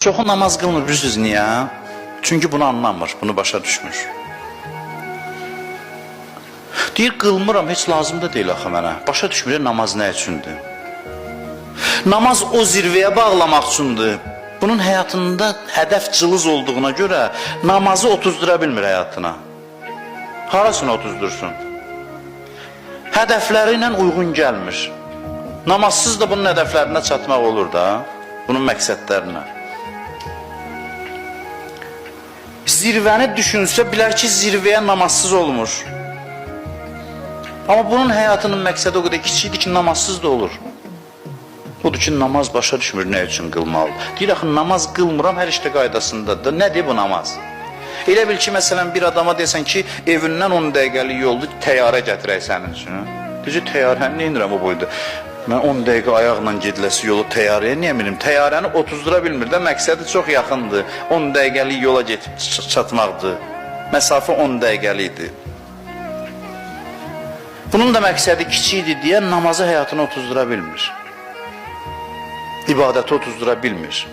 Çoxu namaz qılmır, bilirsiniz niyə? Çünki bunu anlamır, bunu başa düşmür. Deyir, qılmıram, heç lazım da deyil axı mənə. Başa düşmür, namaz nə üçündür? Namaz o zirvəyə bağlamaq üçündür. Bunun həyatında hədəf cılız olduğuna görə namazı otuzdura bilmir həyatına. Harasını otuzdursun? Hədəfləri ilə uyğun gəlmir. Namazsız da bunun hədəflərinə çatmaq olur da, bunun məqsədlərinə. Zirvəni düşünsə, bilər ki, zirvəyə namazsız olmur. Amma bunun həyatının məqsədi o qədər kiçikdir ki, namazsız da olur. Odur ki, namaz başa düşmür, nə üçün qılmalıdır. Deyir, axı, namaz qılmıram, hər işdə qaydasındadır. Nədir bu namaz? Elə bil ki, məsələn, bir adama desən ki, evindən 10 dəqiqəlik yoldur, təyyarə gətirək sənin üçün. Deyir, təyyarəni nə inirəm o boyda? Mən 10 dəqiqə ayaqla gediləsi yolu təyyarəyə niyə minim? Təyyarəni otuzdura bilmir də, məqsədi çox yaxındır. 10 dəqiqəlik yola getib çatmaqdır. Məsafə 10 dəqiqəlikdir. Bunun da məqsədi kiçikdir deyə namazı həyatına otuzdura bilmir. İbadəti otuzdura bilmir.